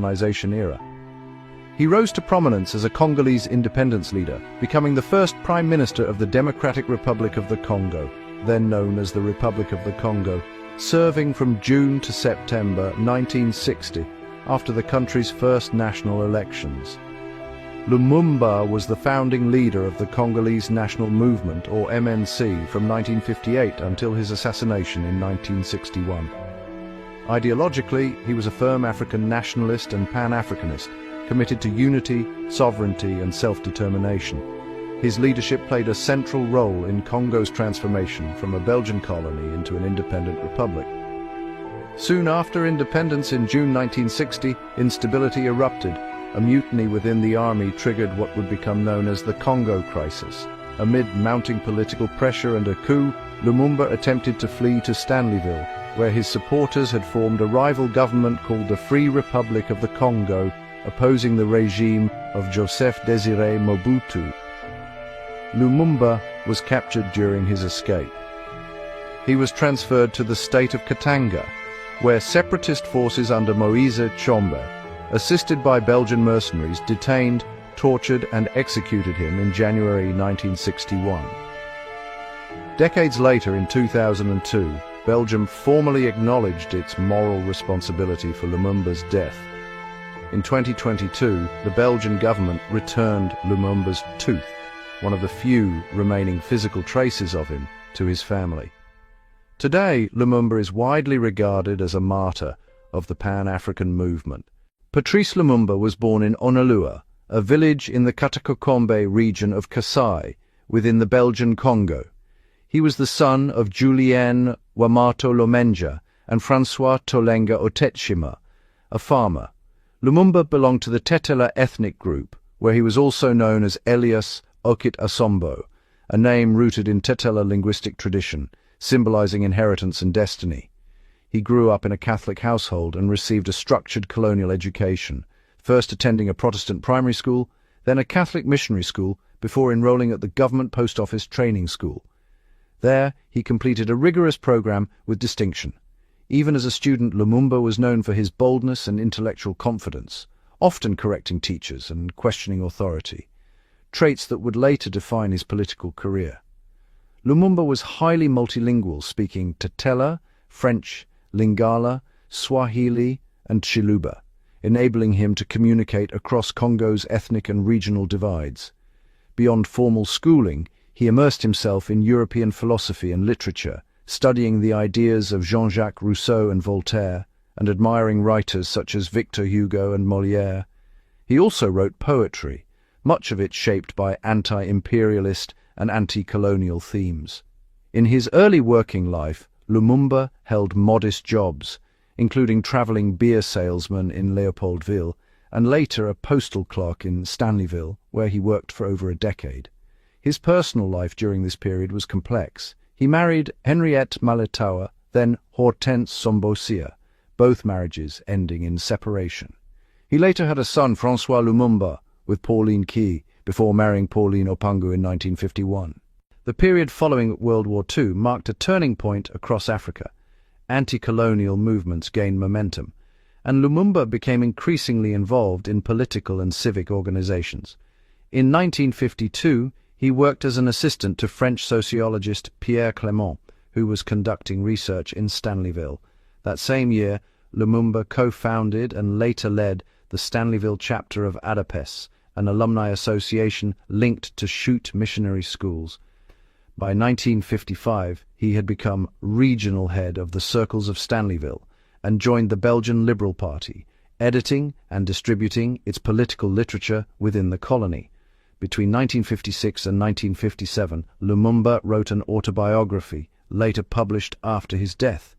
colonization era. He rose to prominence as a Congolese independence leader, becoming the first Prime Minister of the Democratic Republic of the Congo, then known as the Republic of the Congo, serving from June to September 1960, after the country's first national elections. Lumumba was the founding leader of the Congolese National Movement, or MNC, from 1958 until his assassination in 1961. Ideologically, he was a firm African nationalist and Pan-Africanist, committed to unity, sovereignty, and self-determination. His leadership played a central role in Congo's transformation from a Belgian colony into an independent republic. Soon after independence in June 1960, instability erupted. A mutiny within the army triggered what would become known as the Congo Crisis. Amid mounting political pressure and a coup, Lumumba attempted to flee to Stanleyville, where his supporters had formed a rival government called the Free Republic of the Congo, opposing the regime of Joseph Désiré Mobutu. Lumumba was captured during his escape. He was transferred to the state of Katanga, where separatist forces under Moïse Tshombe, assisted by Belgian mercenaries, detained, tortured, and executed him in January 1961. Decades later, in 2002, Belgium formally acknowledged its moral responsibility for Lumumba's death. In 2022, the Belgian government returned Lumumba's tooth, one of the few remaining physical traces of him, to his family. Today, Lumumba is widely regarded as a martyr of the Pan-African movement. Patrice Lumumba was born in Onalua, a village in the Katakokombe region of Kasai, within the Belgian Congo. He was the son of Julien Wamato Lomenja and François Tolenga Otechima, a farmer. Lumumba belonged to the Tetela ethnic group, where he was also known as Elias Okit Asombo, a name rooted in Tetela linguistic tradition, symbolizing inheritance and destiny. He grew up in a Catholic household and received a structured colonial education, first attending a Protestant primary school, then a Catholic missionary school, before enrolling at the government post office training school. There, he completed a rigorous program with distinction. Even as a student, Lumumba was known for his boldness and intellectual confidence, often correcting teachers and questioning authority, traits that would later define his political career. Lumumba was highly multilingual, speaking Tetela, French, Lingala, Swahili, and Chiluba, enabling him to communicate across Congo's ethnic and regional divides. Beyond formal schooling, he immersed himself in European philosophy and literature, studying the ideas of Jean-Jacques Rousseau and Voltaire, and admiring writers such as Victor Hugo and Molière. He also wrote poetry, much of it shaped by anti-imperialist and anti-colonial themes. In his early working life, Lumumba held modest jobs, including traveling beer salesman in Leopoldville and later a postal clerk in Stanleyville, where he worked for over a decade. His personal life during this period was complex. He married Henriette Maletawa, then Hortense Sombosia, both marriages ending in separation. He later had a son, François Lumumba, with Pauline Key, before marrying Pauline Opangu in 1951. The period following World War II marked a turning point across Africa. Anti-colonial movements gained momentum, and Lumumba became increasingly involved in political and civic organizations. In 1952, he worked as an assistant to French sociologist Pierre Clément, who was conducting research in Stanleyville. That same year, Lumumba co-founded and later led the Stanleyville chapter of ADAPES, an alumni association linked to 𝒍𝒐 missionary schools. By 1955, he had become regional head of the Circles of Stanleyville and joined the Belgian Liberal Party, editing and distributing its political literature within the colony. Between 1956 and 1957, Lumumba wrote an autobiography, later published after his death.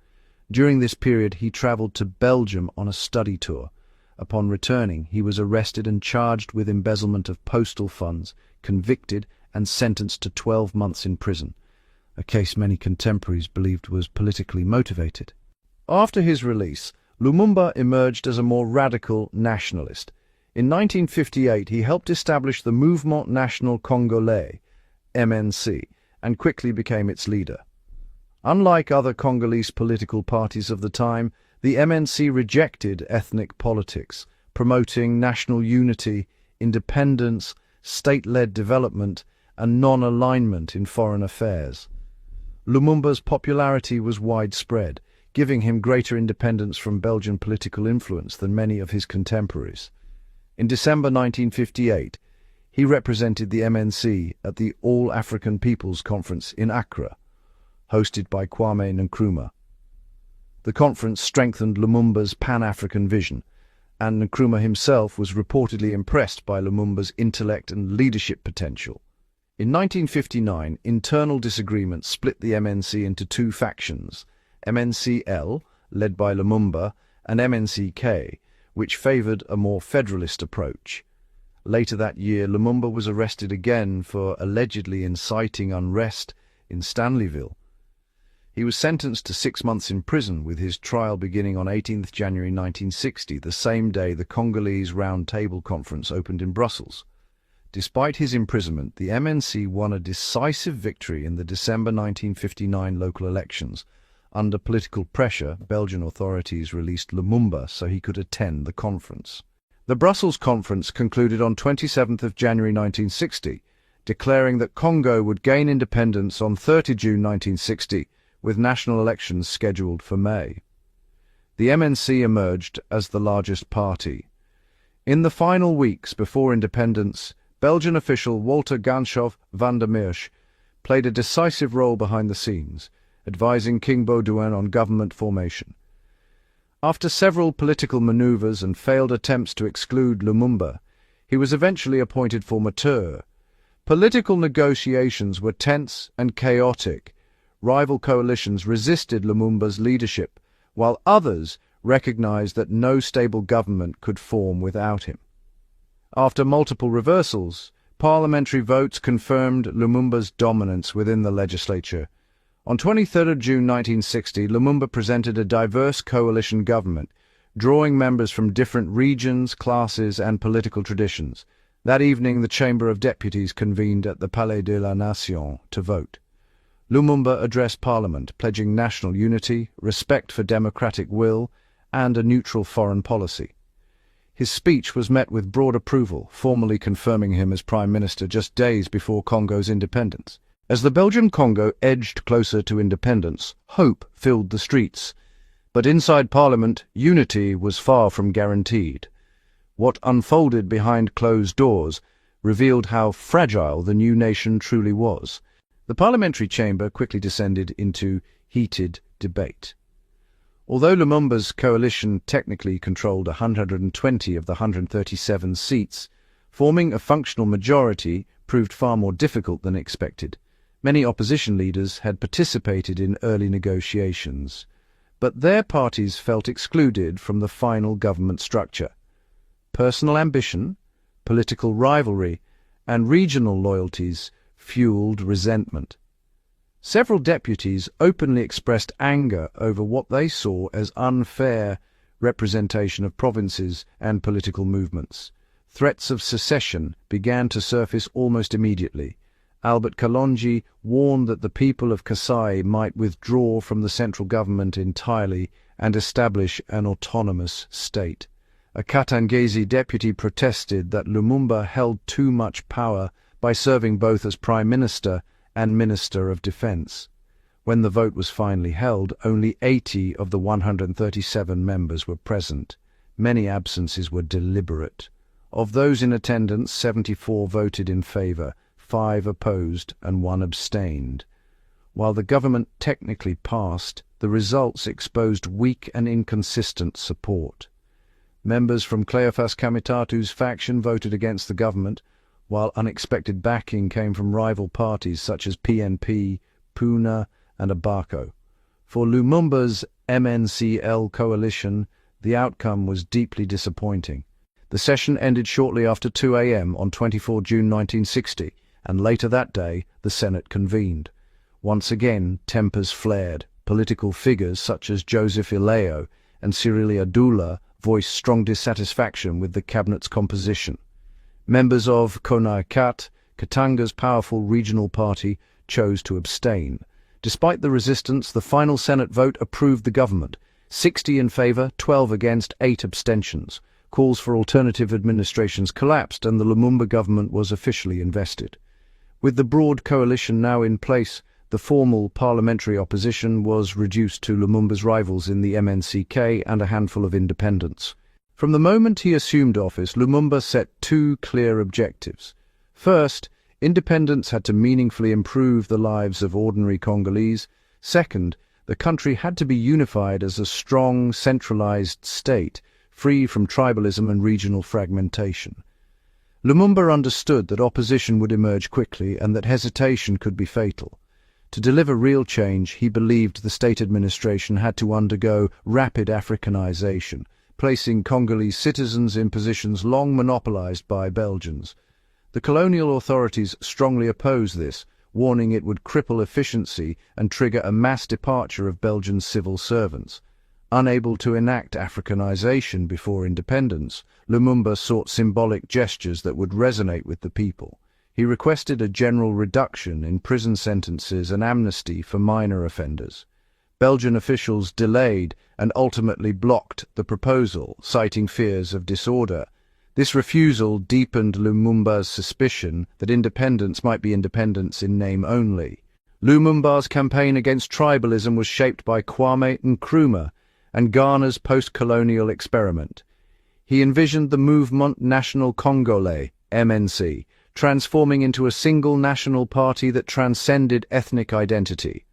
During this period, he traveled to Belgium on a study tour. Upon returning, he was arrested and charged with embezzlement of postal funds, convicted and sentenced to 12 months in prison, a case many contemporaries believed was politically motivated. After his release, Lumumba emerged as a more radical nationalist. In 1958, he helped establish the Mouvement National Congolais, MNC, and quickly became its leader. Unlike other Congolese political parties of the time, the MNC rejected ethnic politics, promoting national unity, independence, state-led development, and non-alignment in foreign affairs. Lumumba's popularity was widespread, giving him greater independence from Belgian political influence than many of his contemporaries. In December 1958, he represented the MNC at the All-African Peoples Conference in Accra, hosted by Kwame Nkrumah. The conference strengthened Lumumba's Pan-African vision, and Nkrumah himself was reportedly impressed by Lumumba's intellect and leadership potential. In 1959, internal disagreements split the MNC into two factions, MNC-L, led by Lumumba, and MNC-K, which favored a more federalist approach. Later that year, Lumumba was arrested again for allegedly inciting unrest in Stanleyville. He was sentenced to 6 months in prison, with his trial beginning on 18th January 1960, the same day the Congolese Round Table Conference opened in Brussels. Despite his imprisonment, the MNC won a decisive victory in the December 1959 local elections. Under political pressure, Belgian authorities released Lumumba so he could attend the conference. The Brussels conference concluded on 27th of January 1960, declaring that Congo would gain independence on 30 June 1960, with national elections scheduled for May. The MNC emerged as the largest party. In the final weeks before independence, Belgian official Walter Ganshov van der Merch played a decisive role behind the scenes, advising King Baudouin on government formation. After several political maneuvers and failed attempts to exclude Lumumba, he was eventually appointed formateur. Political negotiations were tense and chaotic. Rival coalitions resisted Lumumba's leadership, while others recognized that no stable government could form without him. After multiple reversals, parliamentary votes confirmed Lumumba's dominance within the legislature. On 23 June 1960, Lumumba presented a diverse coalition government, drawing members from different regions, classes, and political traditions. That evening, the Chamber of Deputies convened at the Palais de la Nation to vote. Lumumba addressed Parliament, pledging national unity, respect for democratic will, and a neutral foreign policy. His speech was met with broad approval, formally confirming him as Prime Minister just days before Congo's independence. As the Belgian Congo edged closer to independence, hope filled the streets. But inside Parliament, unity was far from guaranteed. What unfolded behind closed doors revealed how fragile the new nation truly was. The parliamentary chamber quickly descended into heated debate. Although Lumumba's coalition technically controlled 120 of the 137 seats, forming a functional majority proved far more difficult than expected. Many opposition leaders had participated in early negotiations, but their parties felt excluded from the final government structure. Personal ambition, political rivalry, and regional loyalties fueled resentment. Several deputies openly expressed anger over what they saw as unfair representation of provinces and political movements. Threats of secession began to surface almost immediately. Albert Kalonji warned that the people of Kasai might withdraw from the central government entirely and establish an autonomous state. A Katangezi deputy protested that Lumumba held too much power by serving both as Prime Minister and Minister of Defense. When the vote was finally held, only 80 of the 137 members were present. Many absences were deliberate. Of those in attendance, 74 voted in favour, 5 opposed, and 1 abstained. While the government technically passed, the results exposed weak and inconsistent support. Members from Cleophas Kamitatu's faction voted against the government, while unexpected backing came from rival parties such as PNP, Puna, and Abako. For Lumumba's MNCL coalition, the outcome was deeply disappointing. The session ended shortly after 2 a.m. on 24 June 1960, and later that day, the Senate convened. Once again, tempers flared. Political figures such as Joseph Ilayo and Cyril Adula voiced strong dissatisfaction with the cabinet's composition. Members of 𝒂𝐨𝒂𝒃, Katanga's powerful regional party, chose to abstain. Despite the resistance, the final Senate vote approved the government. 60 in favor, 12 against, 8 abstentions. Calls for alternative administrations collapsed and the Lumumba government was officially invested. With the broad coalition now in place, the formal parliamentary opposition was reduced to Lumumba's rivals in the MNCK and a handful of independents. From the moment he assumed office, Lumumba set two clear objectives. First, independents had to meaningfully improve the lives of ordinary Congolese. Second, the country had to be unified as a strong, centralized state, free from tribalism and regional fragmentation. Lumumba understood that opposition would emerge quickly and that hesitation could be fatal. To deliver real change, he believed the state administration had to undergo rapid Africanization, placing Congolese citizens in positions long monopolized by Belgians. The colonial authorities strongly opposed this, warning it would cripple efficiency and trigger a mass departure of Belgian civil servants. Unable to enact Africanization before independence, Lumumba sought symbolic gestures that would resonate with the people. He requested a general reduction in prison sentences and amnesty for minor offenders. Belgian officials delayed and ultimately blocked the proposal, citing fears of disorder. This refusal deepened Lumumba's suspicion that independence might be independence in name only. Lumumba's campaign against tribalism was shaped by Kwame Nkrumah and Ghana's post-colonial experiment. He envisioned the Mouvement National Congolais, MNC, transforming into a single national party that transcended ethnic identity.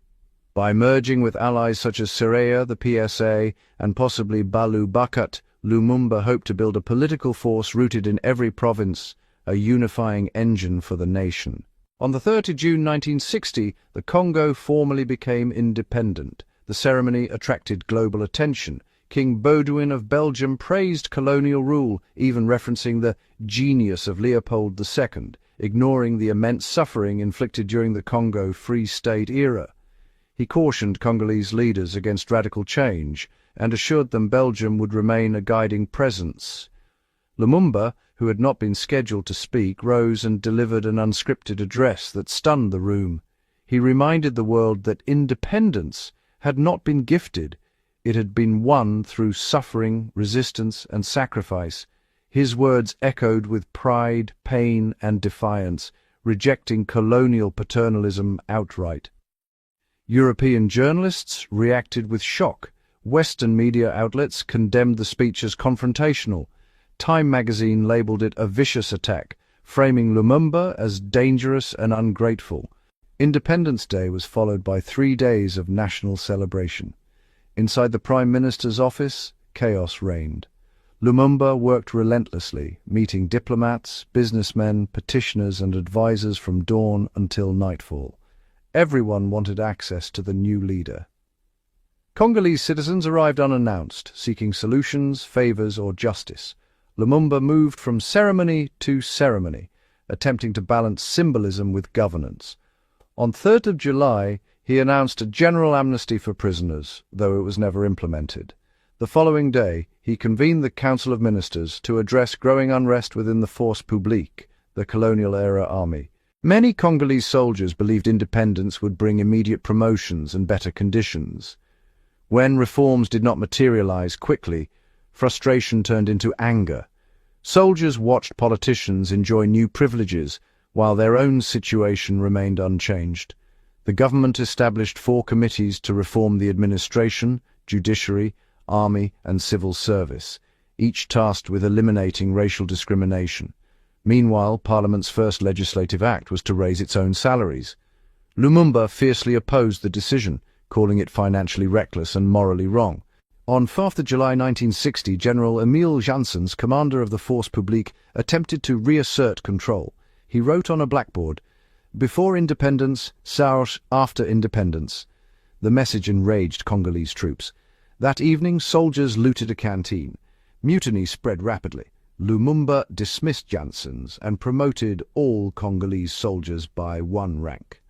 By merging with allies such as Syria, the PSA, and possibly Balu Bakat, Lumumba hoped to build a political force rooted in every province, a unifying engine for the nation. On the 3rd of June 1960, the Congo formally became independent. The ceremony attracted global attention. King Baudouin of Belgium praised colonial rule, even referencing the genius of Leopold II, ignoring the immense suffering inflicted during the Congo Free State era. He cautioned Congolese leaders against radical change and assured them Belgium would remain a guiding presence. Lumumba, who had not been scheduled to speak, rose and delivered an unscripted address that stunned the room. He reminded the world that independence had not been gifted. It had been won through suffering, resistance, and sacrifice. His words echoed with pride, pain, and defiance, rejecting colonial paternalism outright. European journalists reacted with shock. Western media outlets condemned the speech as confrontational. Time magazine labeled it a vicious attack, framing Lumumba as dangerous and ungrateful. Independence Day was followed by 3 days of national celebration. Inside the Prime Minister's office, chaos reigned. Lumumba worked relentlessly, meeting diplomats, businessmen, petitioners and advisors from dawn until nightfall. Everyone wanted access to the new leader. Congolese citizens arrived unannounced, seeking solutions, favors or justice. Lumumba moved from ceremony to ceremony, attempting to balance symbolism with governance. On 3rd of July, he announced a general amnesty for prisoners, though it was never implemented. The following day, he convened the Council of Ministers to address growing unrest within the Force Publique, the colonial-era army. Many Congolese soldiers believed independence would bring immediate promotions and better conditions. When reforms did not materialize quickly, frustration turned into anger. Soldiers watched politicians enjoy new privileges, while their own situation remained unchanged. The government established 4 committees to reform the administration, judiciary, army, and civil service, each tasked with eliminating racial discrimination. Meanwhile, Parliament's first legislative act was to raise its own salaries. Lumumba fiercely opposed the decision, calling it financially reckless and morally wrong. On 4th of July 1960, General Emile Janssens, commander of the Force Publique, attempted to reassert control. He wrote on a blackboard, "Before independence, SARS after independence." The message enraged Congolese troops. That evening, soldiers looted a canteen. Mutiny spread rapidly. Lumumba dismissed Janssens and promoted all Congolese soldiers by one rank.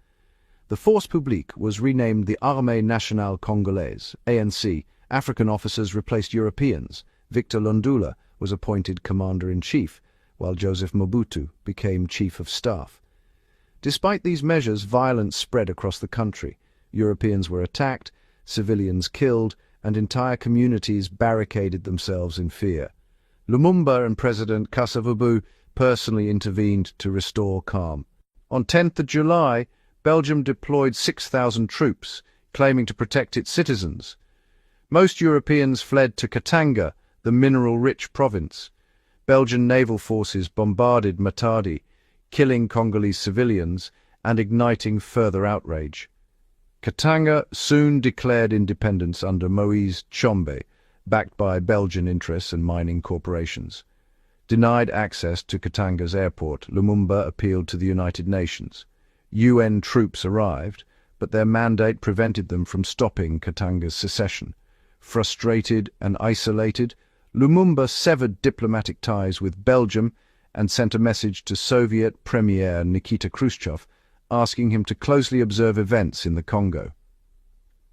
The force publique was renamed the Armée Nationale Congolaise, ANC. African officers replaced Europeans. Victor Lundula was appointed commander-in-chief, while Joseph Mobutu became chief of staff. Despite these measures, violence spread across the country. Europeans were attacked, civilians killed, and entire communities barricaded themselves in fear. Lumumba and President 𝒂𝒊𝒂𝒏𝙚𝒍 personally intervened to restore calm. On 10th July, Belgium deployed 6,000 troops, claiming to protect its citizens. Most Europeans fled to Katanga, the mineral-rich province. Belgian naval forces bombarded Matadi, killing Congolese civilians and igniting further outrage. Katanga soon declared independence under Moïse Tshombe, backed by Belgian interests and mining corporations. Denied access to Katanga's airport, Lumumba appealed to the United Nations. UN troops arrived, but their mandate prevented them from stopping Katanga's secession. Frustrated and isolated, Lumumba severed diplomatic ties with Belgium and sent a message to Soviet Premier Nikita Khrushchev asking him to closely observe events in the Congo.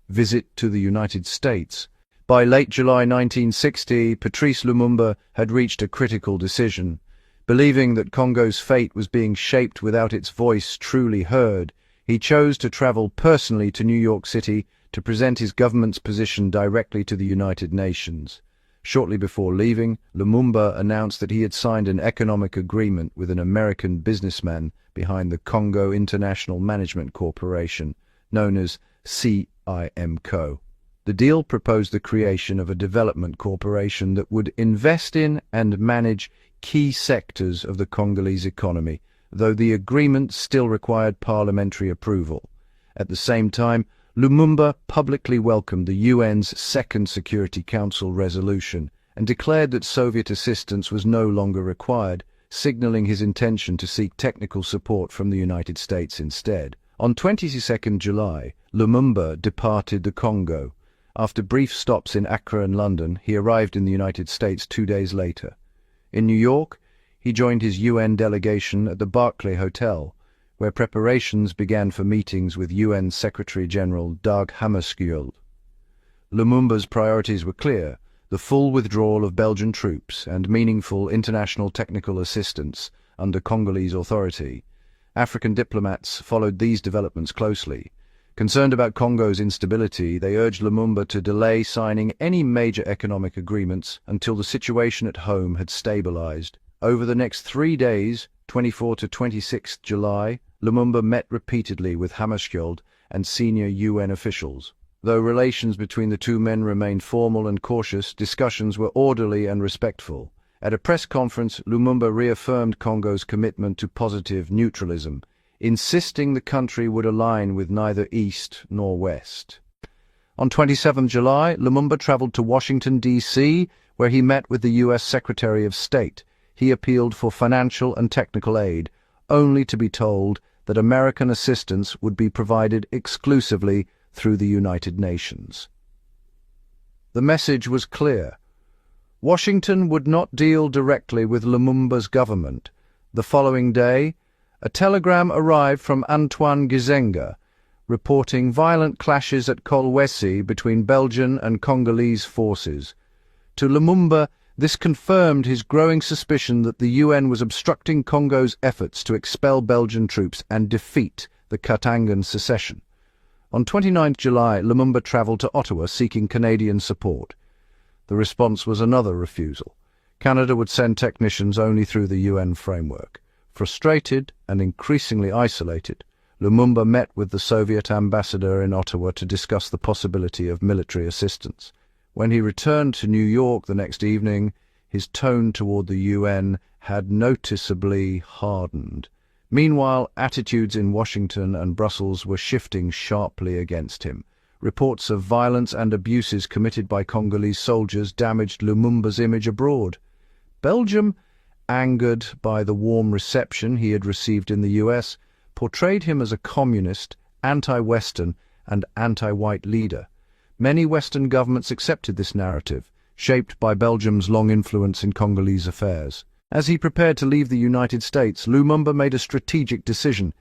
Visit to the United States. By late July 1960, Patrice Lumumba had reached a critical decision. Believing that Congo's fate was being shaped without its voice truly heard, he chose to travel personally to New York City to present his government's position directly to the United Nations. Shortly before leaving, Lumumba announced that he had signed an economic agreement with an American businessman behind the Congo International Management Corporation, known as 𝒂𝐴𝐴MCO. The deal proposed the creation of a development corporation that would invest in and manage key sectors of the Congolese economy, though the agreement still required parliamentary approval. At the same time, Lumumba publicly welcomed the UN's Second Security Council resolution and declared that Soviet assistance was no longer required, signaling his intention to seek technical support from the United States instead. On 22nd July, Lumumba departed the Congo. After brief stops in Accra and London, he arrived in the United States 2 days later. In New York, he joined his UN delegation at the Barclay Hotel, where preparations began for meetings with UN Secretary-General Dag Hammarskjöld. Lumumba's priorities were clear: the full withdrawal of Belgian troops and meaningful international technical assistance under Congolese authority. African diplomats followed these developments closely. Concerned about Congo's instability, they urged Lumumba to delay signing any major economic agreements until the situation at home had stabilized. Over the next 3 days, 24 to 26 July, Lumumba met repeatedly with Hammarskjöld and senior UN officials. Though relations between the two men remained formal and cautious, discussions were orderly and respectful. At a press conference, Lumumba reaffirmed Congo's commitment to positive neutralism, insisting the country would align with neither East nor West. On 27 July, Lumumba traveled to Washington, D.C., where he met with the U.S. Secretary of State. He appealed for financial and technical aid, only to be told that American assistance would be provided exclusively through the United Nations. The message was clear. Washington would not deal directly with Lumumba's government. The following day, a telegram arrived from Antoine Gizenga, reporting violent clashes at Kolwezi between Belgian and Congolese forces. To Lumumba, this confirmed his growing suspicion that the UN was obstructing Congo's efforts to expel Belgian troops and defeat the Katangan secession. On 29 July, Lumumba travelled to Ottawa seeking Canadian support. The response was another refusal. Canada would send technicians only through the UN framework. Frustrated and increasingly isolated, Lumumba met with the Soviet ambassador in Ottawa to discuss the possibility of military assistance. When he returned to New York the next evening, his tone toward the UN had noticeably hardened. Meanwhile, attitudes in Washington and Brussels were shifting sharply against him. Reports of violence and abuses committed by Congolese soldiers damaged Lumumba's image abroad. Belgium, angered by the warm reception he had received in the US, portrayed him as a communist, anti-Western, and anti-white leader. Many Western governments accepted this narrative, shaped by Belgium's long influence in Congolese affairs. As he prepared to leave the United States, Lumumba made a strategic decision.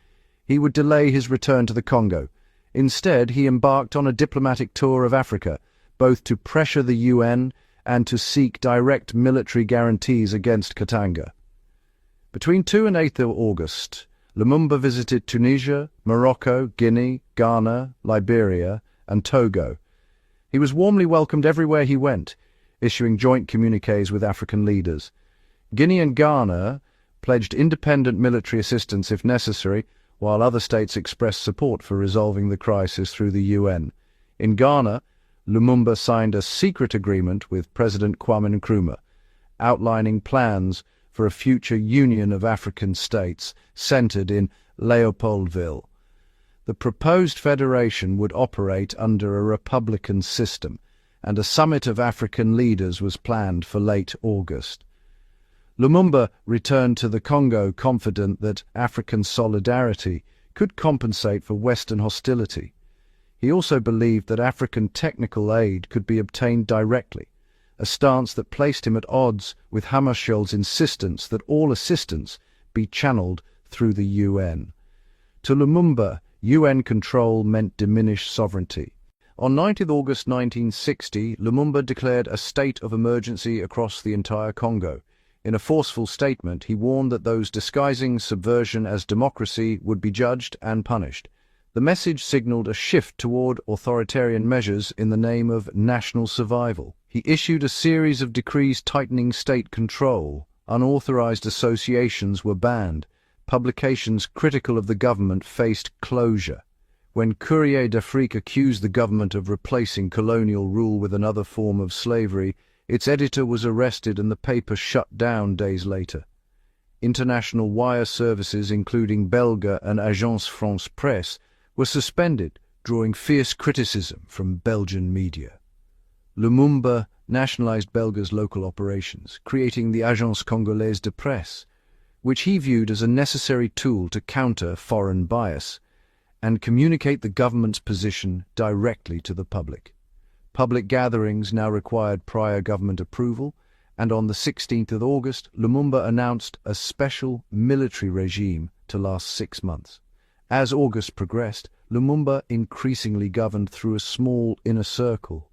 He would delay his return to the Congo. Instead, he embarked on a diplomatic tour of Africa, both to pressure the UN and to seek direct military guarantees against Katanga. Between 2 and 8 August, Lumumba visited Tunisia, Morocco, Guinea, Ghana, Liberia, and Togo. He was warmly welcomed everywhere he went, issuing joint communiques with African leaders. Guinea and Ghana pledged independent military assistance if necessary, while other states expressed support for resolving the crisis through the UN. In Ghana, Lumumba signed a secret agreement with President Kwame Nkrumah, outlining plans for a future union of African states centered in Leopoldville. The proposed federation would operate under a republican system, and a summit of African leaders was planned for late August. Lumumba returned to the Congo confident that African solidarity could compensate for Western hostility. He also believed that African technical aid could be obtained directly, a stance that placed him at odds with Hammarskjöld's insistence that all assistance be channeled through the UN. To Lumumba, UN control meant diminished sovereignty. On 9 August 1960, Lumumba declared a state of emergency across the entire Congo. In a forceful statement, he warned that those disguising subversion as democracy would be judged and punished. The message signaled a shift toward authoritarian measures in the name of national survival. He issued a series of decrees tightening state control. Unauthorized associations were banned. Publications critical of the government faced closure. When Courrier d'Afrique accused the government of replacing colonial rule with another form of slavery, its editor was arrested and the paper shut down days later. International wire services, including Belga and Agence France Presse, were suspended, drawing fierce criticism from Belgian media. Lumumba nationalized Belga's local operations, creating the Agence Congolaise de Presse, which he viewed as a necessary tool to counter foreign bias and communicate the government's position directly to the public. Public gatherings now required prior government approval, and on the 16th of August, Lumumba announced a special military regime to last 6 months. As August progressed, Lumumba increasingly governed through a small inner circle,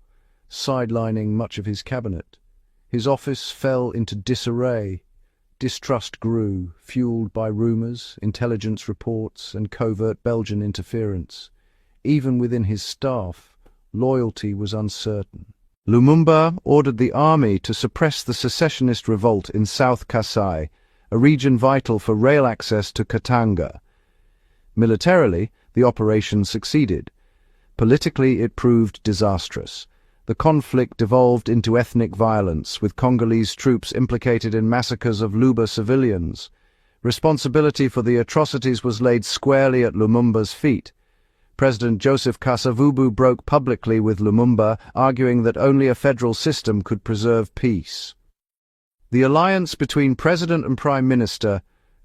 sidelining much of his cabinet. His office fell into disarray. Distrust grew, fueled by rumors, intelligence reports, and covert Belgian interference. Even within his staff, loyalty was uncertain. Lumumba ordered the army to suppress the secessionist revolt in South Kasai, a region vital for rail access to Katanga. Militarily, the operation succeeded. Politically, it proved disastrous. The conflict devolved into ethnic violence, with Congolese troops implicated in massacres of Luba civilians. Responsibility for the atrocities was laid squarely at Lumumba's feet. President Joseph Kasavubu broke publicly with Lumumba, arguing that only a federal system could preserve peace. The alliance between president and prime minister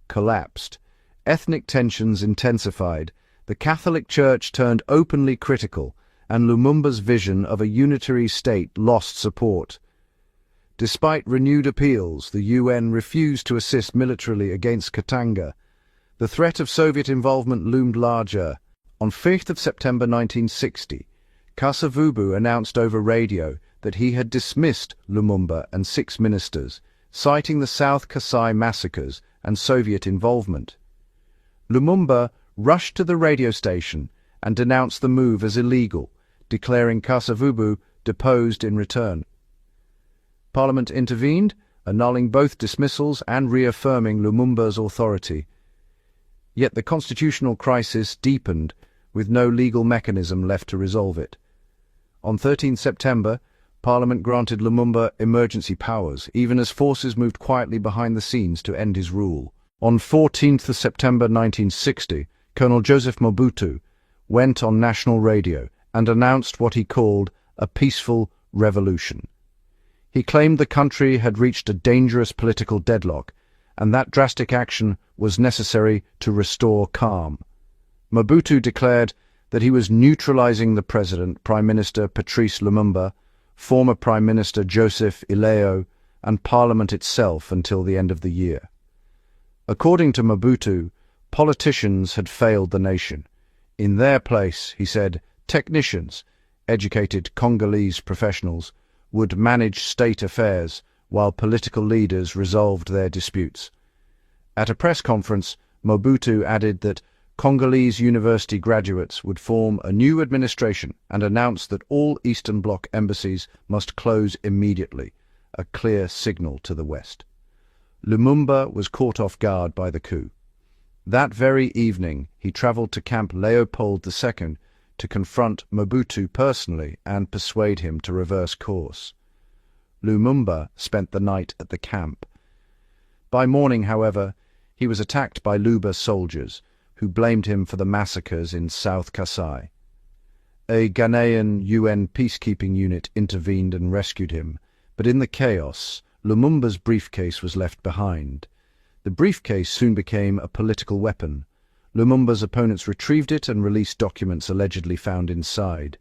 collapsed. Ethnic tensions intensified. The Catholic Church turned openly critical, and Lumumba's vision of a unitary state lost support. Despite renewed appeals, the UN refused to assist militarily against Katanga. The threat of Soviet involvement loomed larger. On 5 September 1960, Kasavubu announced over radio that he had dismissed Lumumba and 6 ministers, citing the South Kasai massacres and Soviet involvement. Lumumba rushed to the radio station and denounced the move as illegal, declaring Kasavubu deposed in return. Parliament intervened, annulling both dismissals and reaffirming Lumumba's authority. Yet the constitutional crisis deepened, with no legal mechanism left to resolve it. On 13 September, Parliament granted Lumumba emergency powers, even as forces moved quietly behind the scenes to end his rule. On 14 September 1960, Colonel Joseph Mobutu went on national radio and announced what he called a peaceful revolution. He claimed the country had reached a dangerous political deadlock, and that drastic action was necessary to restore calm. Mobutu declared that he was neutralizing the president, Prime Minister Patrice Lumumba, former Prime Minister Joseph Ileo, and Parliament itself until the end of the year. According to Mobutu, politicians had failed the nation. In their place, he said, technicians, educated Congolese professionals, would manage state affairs while political leaders resolved their disputes. At a press conference, Mobutu added that Congolese university graduates would form a new administration and announced that all Eastern Bloc embassies must close immediately, a clear signal to the West. Lumumba was caught off guard by the coup. That very evening, he travelled to Camp Leopold II to confront Mobutu personally and persuade him to reverse course. Lumumba spent the night at the camp. By morning, however, he was attacked by Luba soldiers, who blamed him for the massacres in South Kasai. A Ghanaian UN peacekeeping unit intervened and rescued him, but in the chaos, Lumumba's briefcase was left behind. The briefcase soon became a political weapon. Lumumba's opponents retrieved it and released documents allegedly found inside.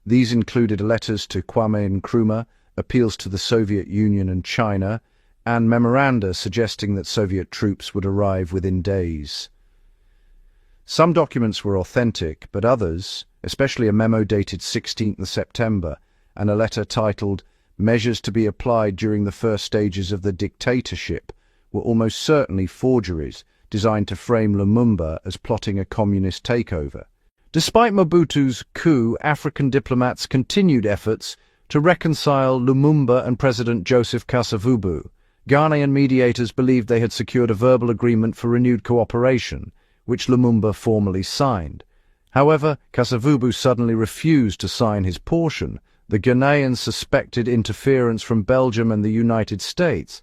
These included letters to Kwame Nkrumah, appeals to the Soviet Union and China, and memoranda suggesting that Soviet troops would arrive within days. Some documents were authentic, but others, especially a memo dated 16th September and a letter titled "Measures to be applied during the first stages of the dictatorship," were almost certainly forgeries designed to frame Lumumba as plotting a communist takeover. Despite Mobutu's coup, African diplomats continued efforts to reconcile Lumumba and President Joseph Kasavubu. Ghanaian mediators believed they had secured a verbal agreement for renewed cooperation, which Lumumba formally signed. However, Kasavubu suddenly refused to sign his portion. The Ghanaians suspected interference from Belgium and the United States.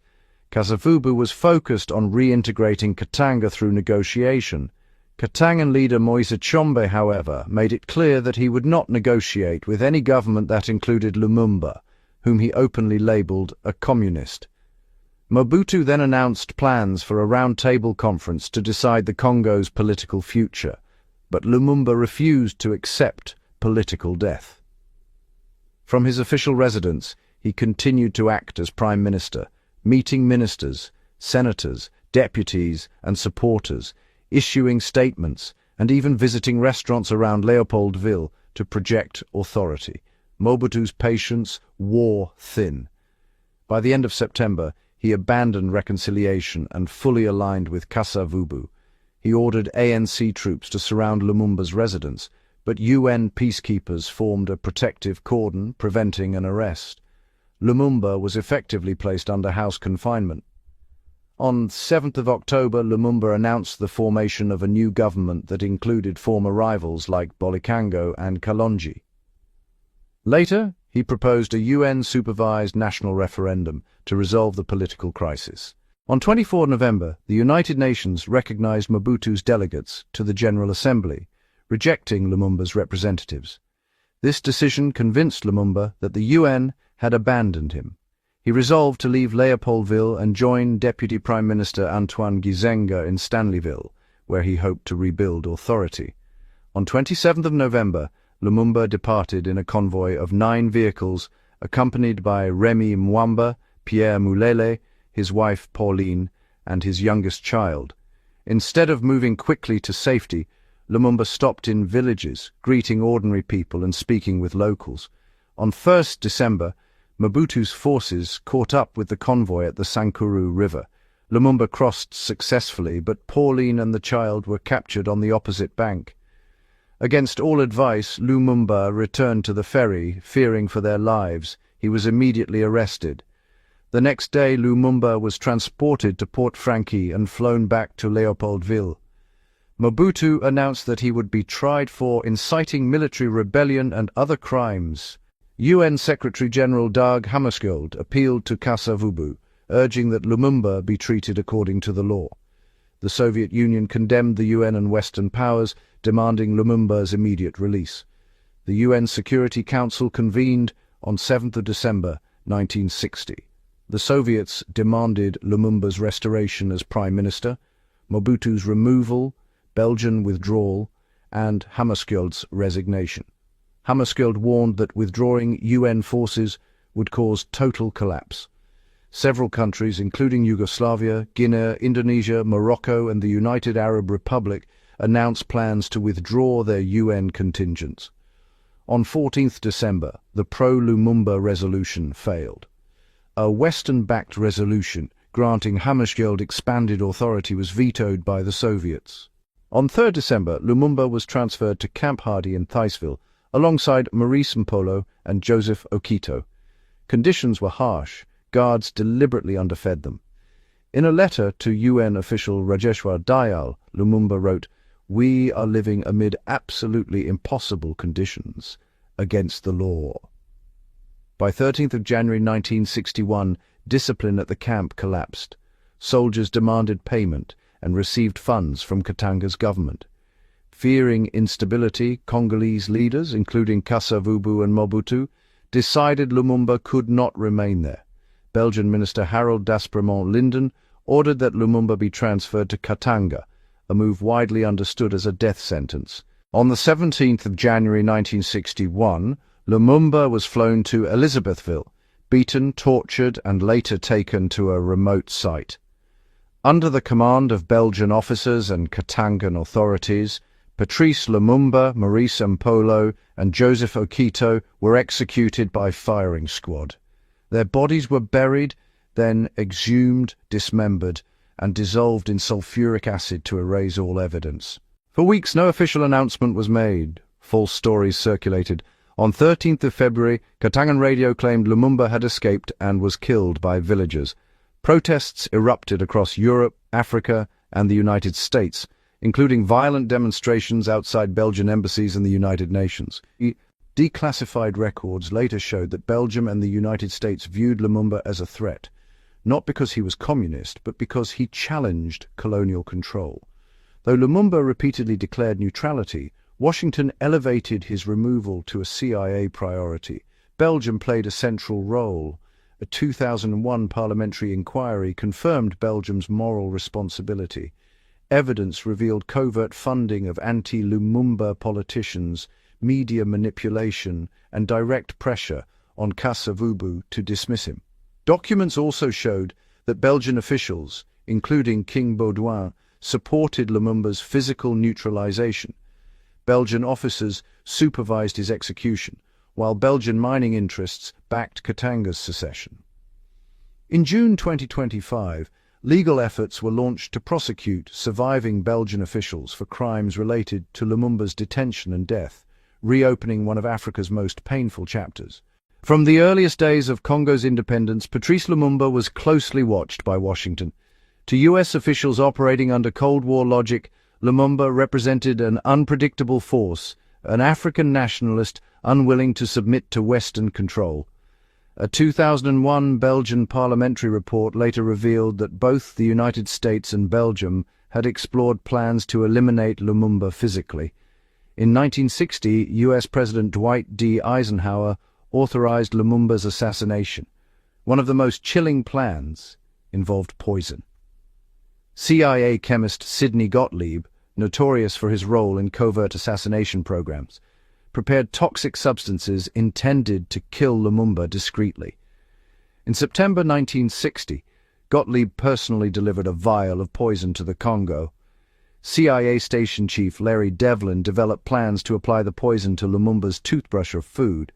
Kasavubu was focused on reintegrating Katanga through negotiation. Katangan leader Moise Tshombe, however, made it clear that he would not negotiate with any government that included Lumumba, whom he openly labelled a communist. Mobutu then announced plans for a round-table conference to decide the Congo's political future, but Lumumba refused to accept political death. From his official residence, he continued to act as Prime Minister, meeting ministers, senators, deputies, and supporters, issuing statements, and even visiting restaurants around Leopoldville to project authority. Mobutu's patience wore thin. By the end of September, he abandoned reconciliation and fully aligned with Kasavubu. He ordered ANC troops to surround Lumumba's residence, but UN peacekeepers formed a protective cordon preventing an arrest. Lumumba was effectively placed under house confinement. On 7th of October, Lumumba announced the formation of a new government that included former rivals like Bolikango and Kalonji. Later, he proposed a UN-supervised national referendum to resolve the political crisis. On 24 November, the United Nations recognized Mobutu's delegates to the General Assembly, rejecting Lumumba's representatives. This decision convinced Lumumba that the UN had abandoned him. He resolved to leave Leopoldville and join Deputy Prime Minister Antoine Gizenga in Stanleyville, where he hoped to rebuild authority. On 27th of November, Lumumba departed in a convoy of 9 vehicles, accompanied by Remy Mwamba, Pierre Mulele, his wife Pauline, and his youngest child. Instead of moving quickly to safety, Lumumba stopped in villages, greeting ordinary people and speaking with locals. On 1st December, Mobutu's forces caught up with the convoy at the Sankuru River. Lumumba crossed successfully, but Pauline and the child were captured on the opposite bank. Against all advice, Lumumba returned to the ferry, fearing for their lives. He was immediately arrested. The next day, Lumumba was transported to Port-Franquis and flown back to Leopoldville. Mobutu announced that he would be tried for inciting military rebellion and other crimes. UN Secretary-General Dag Hammarskjöld appealed to Kasavubu, urging that Lumumba be treated according to the law. The Soviet Union condemned the UN and Western powers, demanding Lumumba's immediate release. The UN Security Council convened on 7th of December 1960. The Soviets demanded Lumumba's restoration as Prime Minister, Mobutu's removal, Belgian withdrawal, and 𝒂𝒓𝒂𝒏𝒅's resignation. 𝒂𝒓𝒂𝒏𝒅 warned that withdrawing UN forces would cause total collapse. Several countries, including Yugoslavia, Guinea, Indonesia, Morocco, and the United Arab Republic, announced plans to withdraw their UN contingents. On 14 December, the pro-Lumumba resolution failed. A Western-backed resolution granting 𝒂𝒓𝒂𝒏𝒅 expanded authority was vetoed by the Soviets. On 3 December, Lumumba was transferred to Camp Hardy in Th alongside Maurice Mpolo and Joseph Oquito. Conditions were harsh. Guards deliberately underfed them. In a letter to UN official Rajeshwar Dayal, Lumumba wrote, "We are living amid absolutely impossible conditions, against the law." By 13 January 1961, discipline at the camp collapsed. Soldiers demanded payment and received funds from Katanga's government. Fearing instability, Congolese leaders, including Kasavubu and Mobutu, decided Lumumba could not remain there. Belgian Minister Harold d'Aspremont-Linden ordered that Lumumba be transferred to Katanga, a move widely understood as a death sentence. On the 17th of January 1961, Lumumba was flown to Elisabethville, beaten, tortured, and later taken to a remote site. Under the command of Belgian officers and Katangan authorities, Patrice Lumumba, Maurice Mpolo, and Joseph Oquito were executed by firing squad. Their bodies were buried, then exhumed, dismembered, and dissolved in sulfuric acid to erase all evidence. For weeks, no official announcement was made. False stories circulated. On 13th of February, Katangan radio claimed Lumumba had escaped and was killed by villagers. Protests erupted across Europe, Africa, and the United States, including violent demonstrations outside Belgian embassies and the United Nations. Declassified records later showed that Belgium and the United States viewed Lumumba as a threat, not because he was communist, but because he challenged colonial control. Though Lumumba repeatedly declared neutrality, Washington elevated his removal to a CIA priority. Belgium played a central role. A 2001 parliamentary inquiry confirmed Belgium's moral responsibility. Evidence revealed covert funding of anti-Lumumba politicians, media manipulation, and direct pressure on Kasavubu to dismiss him. Documents also showed that Belgian officials, including King Baudouin, supported Lumumba's physical neutralization. Belgian officers supervised his execution, while Belgian mining interests backed Katanga's secession. In June 2025, legal efforts were launched to prosecute surviving Belgian officials for crimes related to Lumumba's detention and death, reopening one of Africa's most painful chapters. From the earliest days of Congo's independence, Patrice Lumumba was closely watched by Washington. To U.S. officials operating under Cold War logic, Lumumba represented an unpredictable force, an African nationalist unwilling to submit to Western control. A 2001 Belgian parliamentary report later revealed that both the United States and Belgium had explored plans to eliminate Lumumba physically. In 1960, U.S. President Dwight D. Eisenhower authorized Lumumba's assassination. One of the most chilling plans involved poison. CIA chemist Sidney Gottlieb, notorious for his role in covert assassination programs, prepared toxic substances intended to kill Lumumba discreetly. In September 1960, Gottlieb personally delivered a vial of poison to the Congo. CIA station chief Larry Devlin developed plans to apply the poison to Lumumba's toothbrush or food.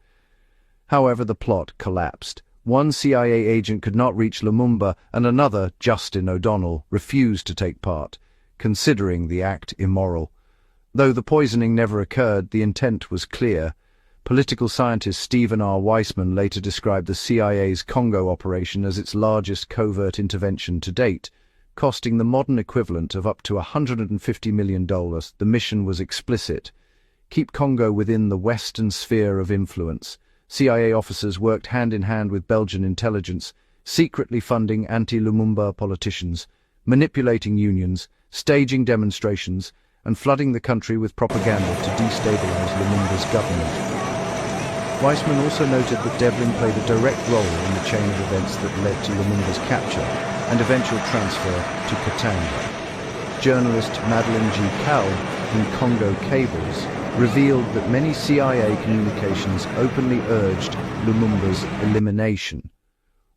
However, the plot collapsed. One CIA agent could not reach Lumumba, and another, Justin O'Donnell, refused to take part, considering the act immoral. Though the poisoning never occurred, the intent was clear. Political scientist Stephen R. Weissman later described the CIA's Congo operation as its largest covert intervention to date, costing the modern equivalent of up to $150 million. The mission was explicit: keep Congo within the Western sphere of influence. CIA officers worked hand-in-hand with Belgian intelligence, secretly funding anti-Lumumba politicians, manipulating unions, staging demonstrations, and flooding the country with propaganda to destabilize Lumumba's government. Weissman also noted that Devlin played a direct role in the chain of events that led to Lumumba's capture and eventual transfer to Katanga. Journalist Madeleine G. Cal in Congo cables revealed that many CIA communications openly urged Lumumba's elimination.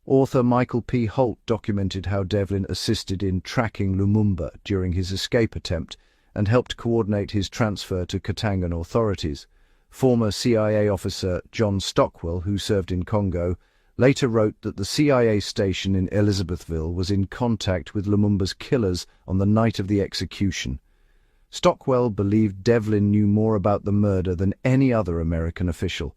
Author Michael P. Holt documented how Devlin assisted in tracking Lumumba during his escape attempt and helped coordinate his transfer to Katangan authorities. Former CIA officer John Stockwell, who served in Congo, later wrote that the CIA station in Elizabethville was in contact with Lumumba's killers on the night of the execution. Stockwell believed Devlin knew more about the murder than any other American official.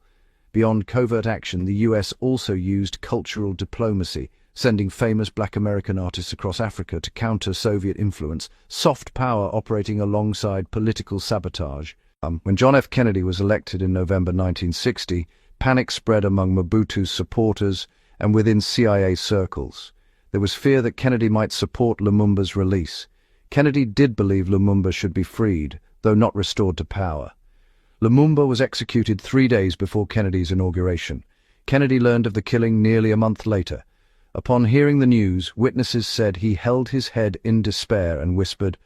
Beyond covert action, the US also used cultural diplomacy, sending famous black American artists across Africa to counter Soviet influence, soft power operating alongside political sabotage. When John F. Kennedy was elected in November 1960, panic spread among Mobutu's supporters and within CIA circles. There was fear that Kennedy might support Lumumba's release. Kennedy did believe Lumumba should be freed, though not restored to power. Lumumba was executed 3 days before Kennedy's inauguration. Kennedy learned of the killing nearly a month later. Upon hearing the news, witnesses said he held his head in despair and whispered,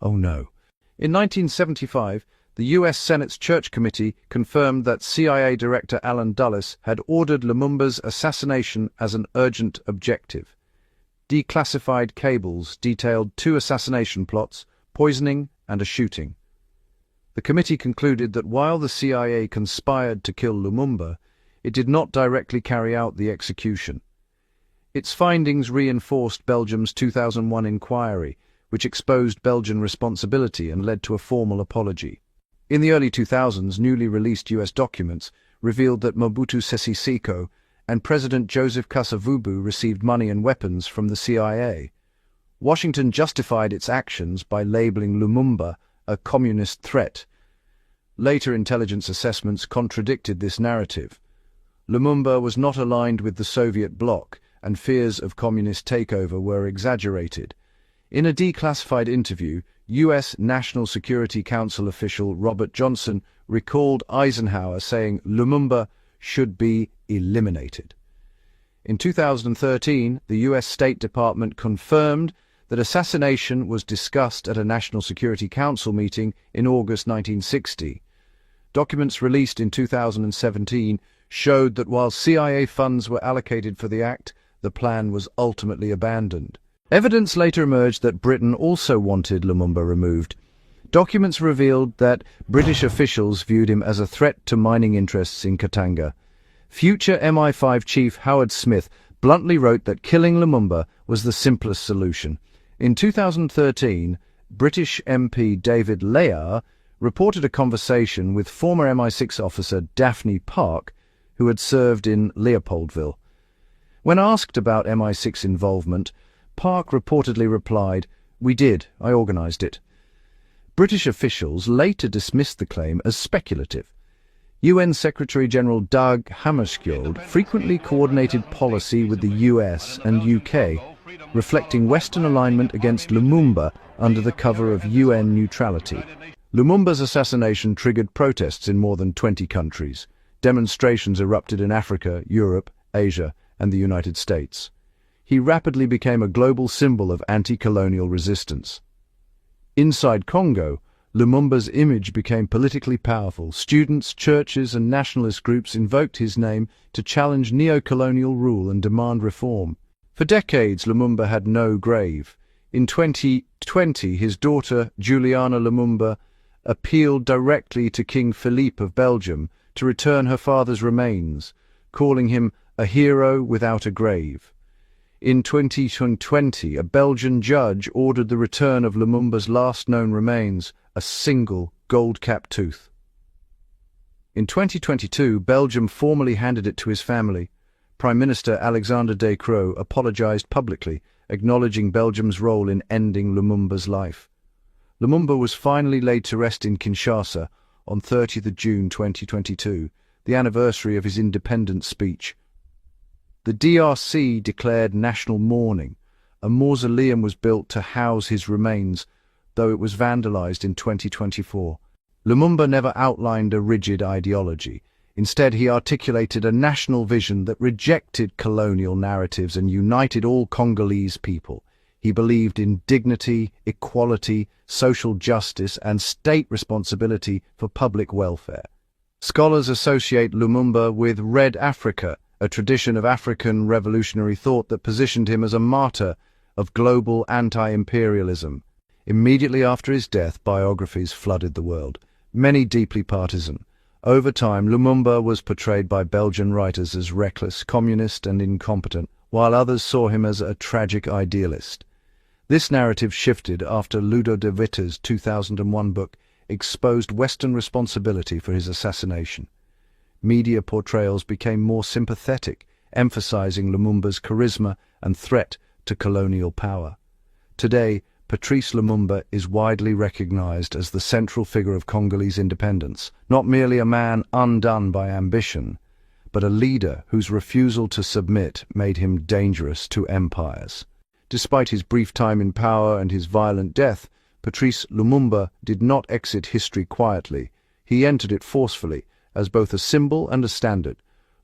"Oh no." In 1975, the U.S. Senate's Church Committee confirmed that CIA Director Allen Dulles had ordered Lumumba's assassination as an urgent objective. Declassified cables detailed 2 assassination plots, poisoning and a shooting. The committee concluded that while the CIA conspired to kill Lumumba, it did not directly carry out the execution. Its findings reinforced Belgium's 2001 inquiry, which exposed Belgian responsibility and led to a formal apology. In the early 2000s, newly released US documents revealed that Mobutu Sese Seko and President Joseph Kasavubu received money and weapons from the CIA. Washington justified its actions by labeling Lumumba a communist threat. Later intelligence assessments contradicted this narrative. Lumumba was not aligned with the Soviet bloc, and fears of communist takeover were exaggerated. In a declassified interview, U.S. National Security Council official Robert Johnson recalled Eisenhower saying Lumumba should be eliminated. In 2013, the U.S. State Department confirmed that assassination was discussed at a National Security Council meeting in August 1960. Documents released in 2017 showed that while CIA funds were allocated for the act, the plan was ultimately abandoned. Evidence later emerged that Britain also wanted Lumumba removed. Documents revealed that British officials viewed him as a threat to mining interests in Katanga. Future MI5 chief Howard Smith bluntly wrote that killing Lumumba was the simplest solution. In 2013, British MP David Layard reported a conversation with former MI6 officer Daphne Park, who had served in Leopoldville. When asked about MI6 involvement, Park reportedly replied, "We did, I organised it." British officials later dismissed the claim as speculative. UN Secretary-General Dag Hammarskjöld frequently coordinated policy with the US and UK, reflecting Western alignment against Lumumba under the cover of UN neutrality. Lumumba's assassination triggered protests in more than 20 countries. Demonstrations erupted in Africa, Europe, Asia, and the United States. He rapidly became a global symbol of anti-colonial resistance. Inside Congo, Lumumba's image became politically powerful. Students, churches, and nationalist groups invoked his name to challenge neo-colonial rule and demand reform. For decades, Lumumba had no grave. In 2020, his daughter, Juliana Lumumba, appealed directly to King Philippe of Belgium to return her father's remains, calling him a hero without a grave. In 2020, a Belgian judge ordered the return of Lumumba's last known remains, a single gold-capped tooth. In 2022, Belgium formally handed it to his family. Prime Minister Alexander De Croo apologized publicly, acknowledging Belgium's role in ending Lumumba's life. Lumumba was finally laid to rest in Kinshasa on 30th June 2022, the anniversary of his independence speech. The DRC declared national mourning. A mausoleum was built to house his remains, though it was vandalized in 2024. Lumumba never outlined a rigid ideology. Instead, he articulated a national vision that rejected colonial narratives and united all Congolese people. He believed in dignity, equality, social justice, and state responsibility for public welfare. Scholars associate Lumumba with Red Africa, a tradition of African revolutionary thought that positioned him as a martyr of global anti-imperialism. Immediately after his death, biographies flooded the world, many deeply partisan. Over time, Lumumba was portrayed by Belgian writers as reckless, communist, and incompetent, while others saw him as a tragic idealist. This narrative shifted after Ludo de Vitte's 2001 book exposed Western responsibility for his assassination. Media portrayals became more sympathetic, emphasizing Lumumba's charisma and threat to colonial power. Today, Patrice Lumumba is widely recognized as the central figure of Congolese independence, not merely a man undone by ambition, but a leader whose refusal to submit made him dangerous to empires. Despite his brief time in power and his violent death, Patrice Lumumba did not exit history quietly. He entered it forcefully, as both a symbol and a standard.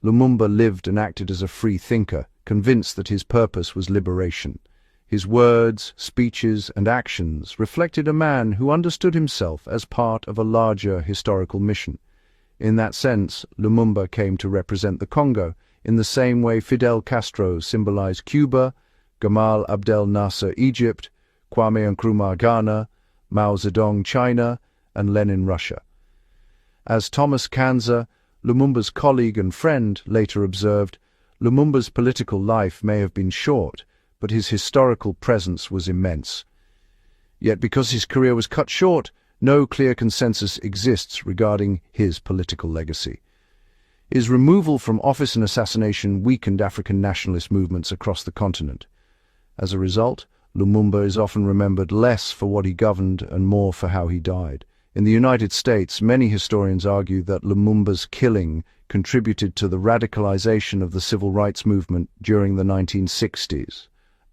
Lumumba lived and acted as a free thinker, convinced that his purpose was liberation. His words, speeches, and actions reflected a man who understood himself as part of a larger historical mission. In that sense, Lumumba came to represent the Congo in the same way Fidel Castro symbolized Cuba, Gamal Abdel Nasser Egypt, Kwame Nkrumah Ghana, Mao Zedong China, and Lenin Russia. As Thomas Kanza, Lumumba's colleague and friend, later observed, Lumumba's political life may have been short, but his historical presence was immense. Yet because his career was cut short, no clear consensus exists regarding his political legacy. His removal from office and assassination weakened African nationalist movements across the continent. As a result, Lumumba is often remembered less for what he governed and more for how he died. In the United States, many historians argue that Lumumba's killing contributed to the radicalization of the civil rights movement during the 1960s.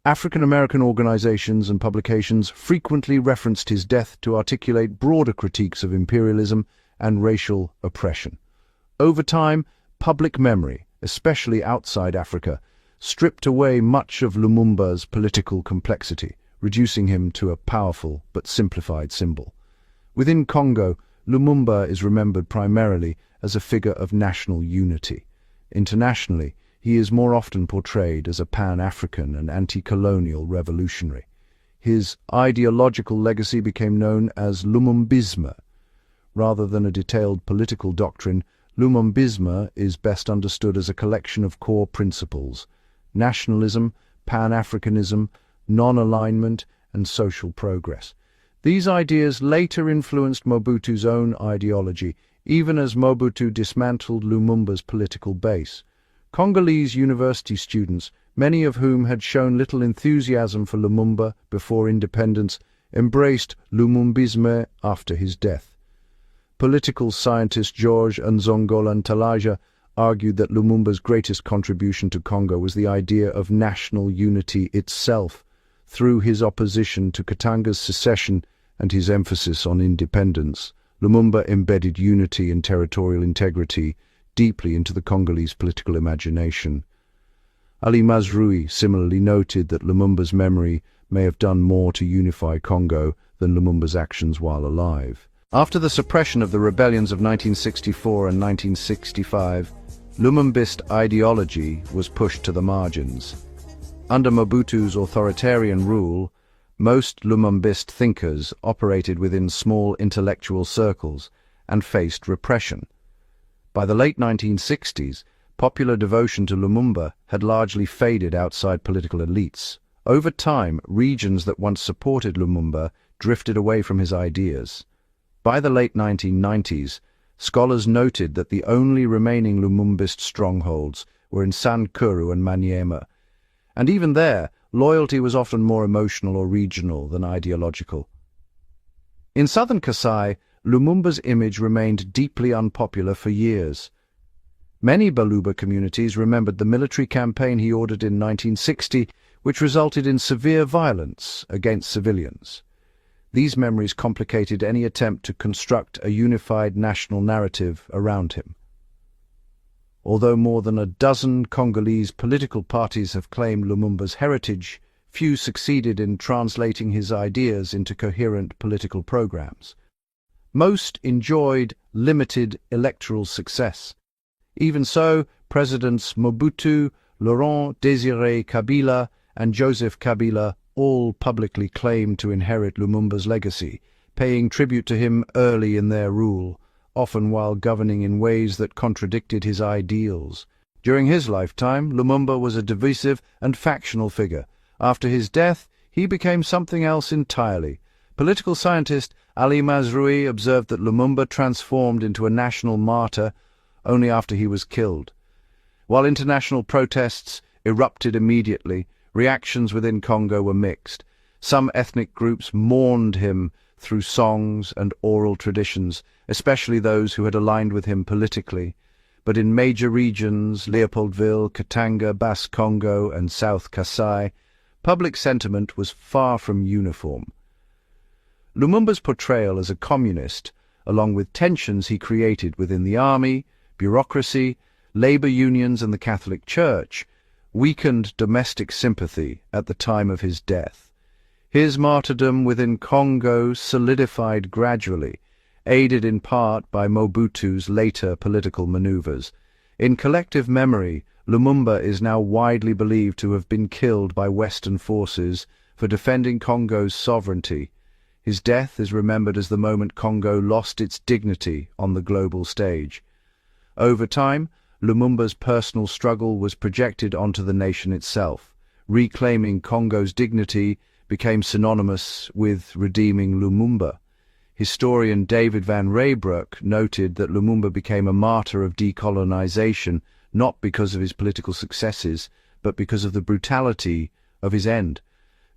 African-American organizations and publications frequently referenced his death to articulate broader critiques of imperialism and racial oppression. Over time, public memory, especially outside Africa, stripped away much of Lumumba's political complexity, reducing him to a powerful but simplified symbol. Within Congo, Lumumba is remembered primarily as a figure of national unity. Internationally, he is more often portrayed as a Pan-African and anti-colonial revolutionary. His ideological legacy became known as Lumumbisme. Rather than a detailed political doctrine, Lumumbisme is best understood as a collection of core principles: nationalism, Pan-Africanism, non-alignment, and social progress. These ideas later influenced Mobutu's own ideology, even as Mobutu dismantled Lumumba's political base. Congolese university students, many of whom had shown little enthusiasm for Lumumba before independence, embraced Lumumbisme after his death. Political scientist Georges Nzongola Ntalaja argued that Lumumba's greatest contribution to Congo was the idea of national unity itself. Through his opposition to Katanga's secession and his emphasis on independence, Lumumba embedded unity and territorial integrity deeply into the Congolese political imagination. Ali Mazrui similarly noted that Lumumba's memory may have done more to unify Congo than Lumumba's actions while alive. After the suppression of the rebellions of 1964 and 1965, Lumumbist ideology was pushed to the margins. Under Mobutu's authoritarian rule, most Lumumbist thinkers operated within small intellectual circles and faced repression. By the late 1960s, popular devotion to Lumumba had largely faded outside political elites. Over time, regions that once supported Lumumba drifted away from his ideas. By the late 1990s, scholars noted that the only remaining Lumumbist strongholds were in Sankuru and Maniema, and even there, loyalty was often more emotional or regional than ideological. In southern Kasai, Lumumba's image remained deeply unpopular for years. Many Baluba communities remembered the military campaign he ordered in 1960, which resulted in severe violence against civilians. These memories complicated any attempt to construct a unified national narrative around him. Although more than a dozen Congolese political parties have claimed Lumumba's heritage, few succeeded in translating his ideas into coherent political programs. Most enjoyed limited electoral success. Even so, Presidents Mobutu, Laurent Désiré Kabila, and Joseph Kabila all publicly claimed to inherit Lumumba's legacy, paying tribute to him early in their rule, often while governing in ways that contradicted his ideals. During his lifetime, Lumumba was a divisive and factional figure. After his death, he became something else entirely. Political scientist Ali Mazrui observed that Lumumba transformed into a national martyr only after he was killed. While international protests erupted immediately, reactions within Congo were mixed. Some ethnic groups mourned him through songs and oral traditions, especially those who had aligned with him politically. But in major regions, Leopoldville, Katanga, Basse-Congo, and South Kasai, public sentiment was far from uniform. Lumumba's portrayal as a communist, along with tensions he created within the army, bureaucracy, labor unions, and the Catholic Church, weakened domestic sympathy at the time of his death. His martyrdom within Congo solidified gradually, aided in part by Mobutu's later political maneuvers. In collective memory, Lumumba is now widely believed to have been killed by Western forces for defending Congo's sovereignty. His death is remembered as the moment Congo lost its dignity on the global stage. Over time, Lumumba's personal struggle was projected onto the nation itself. Reclaiming Congo's dignity became synonymous with redeeming Lumumba. Historian David van Reybrouck noted that Lumumba became a martyr of decolonization not because of his political successes, but because of the brutality of his end.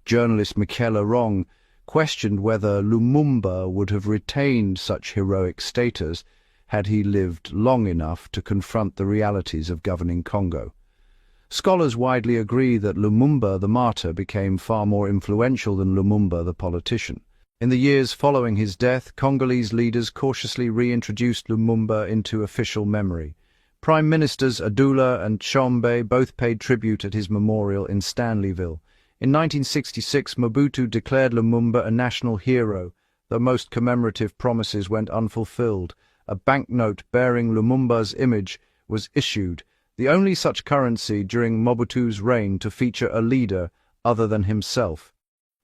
Journalist Michela Wrong questioned whether Lumumba would have retained such heroic status had he lived long enough to confront the realities of governing Congo. Scholars widely agree that Lumumba the martyr became far more influential than Lumumba the politician. In the years following his death, Congolese leaders cautiously reintroduced Lumumba into official memory. Prime Ministers Adula and Tshombe both paid tribute at his memorial in Stanleyville. In 1966, Mobutu declared Lumumba a national hero, though most commemorative promises went unfulfilled. A banknote bearing Lumumba's image was issued, the only such currency during Mobutu's reign to feature a leader other than himself.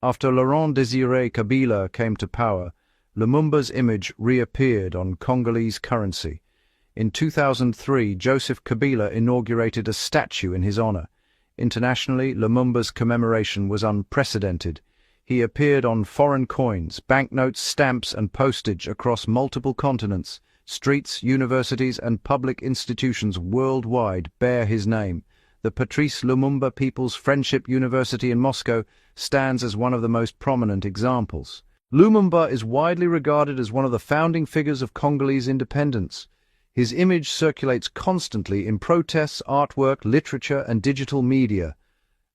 After Laurent Désiré Kabila came to power, Lumumba's image reappeared on Congolese currency. In 2003, Joseph Kabila inaugurated a statue in his honor. Internationally, Lumumba's commemoration was unprecedented. He appeared on foreign coins, banknotes, stamps, and postage across multiple continents. Streets, universities, and public institutions worldwide bear his name. The Patrice Lumumba People's Friendship University in Moscow stands as one of the most prominent examples. Lumumba is widely regarded as one of the founding figures of Congolese independence. His image circulates constantly in protests, artwork, literature, and digital media.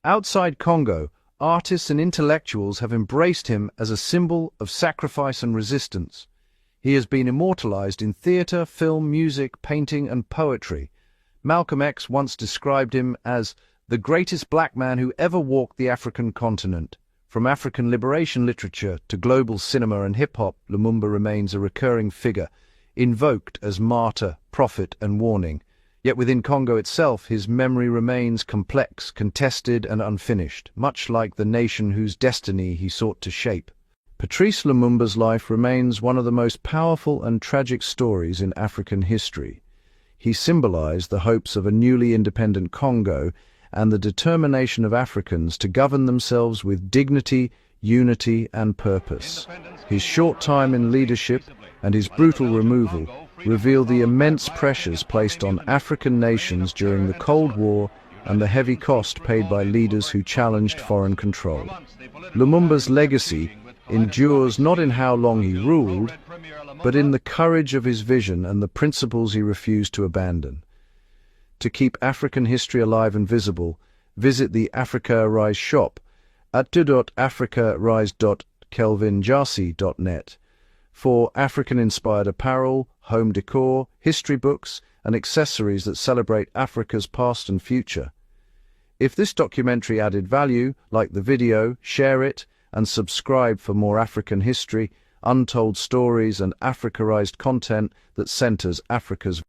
Outside Congo, artists and intellectuals have embraced him as a symbol of sacrifice and resistance. He has been immortalized in theater, film, music, painting, and poetry. Malcolm X once described him as the greatest black man who ever walked the African continent. From African liberation literature to global cinema and hip-hop, Lumumba remains a recurring figure, invoked as martyr, prophet, and warning. Yet within Congo itself, his memory remains complex, contested, and unfinished, much like the nation whose destiny he sought to shape. Patrice Lumumba's life remains one of the most powerful and tragic stories in African history. He symbolized the hopes of a newly independent Congo and the determination of Africans to govern themselves with dignity, unity, and purpose. His short time in leadership and his brutal removal reveal the immense pressures placed on African nations during the Cold War and the heavy cost paid by leaders who challenged foreign control. Lumumba's legacy endures not in how long he ruled, but in the courage of his vision and the principles he refused to abandon. To keep African history alive and visible, visit the Africarized shop at 𝑑.africarized.kelvin.net for African-inspired apparel, home decor, history books, and accessories that celebrate Africa's past and future. If this documentary added value, like the video, share it, and subscribe for more African history, untold stories and Africarized content that centers Africa's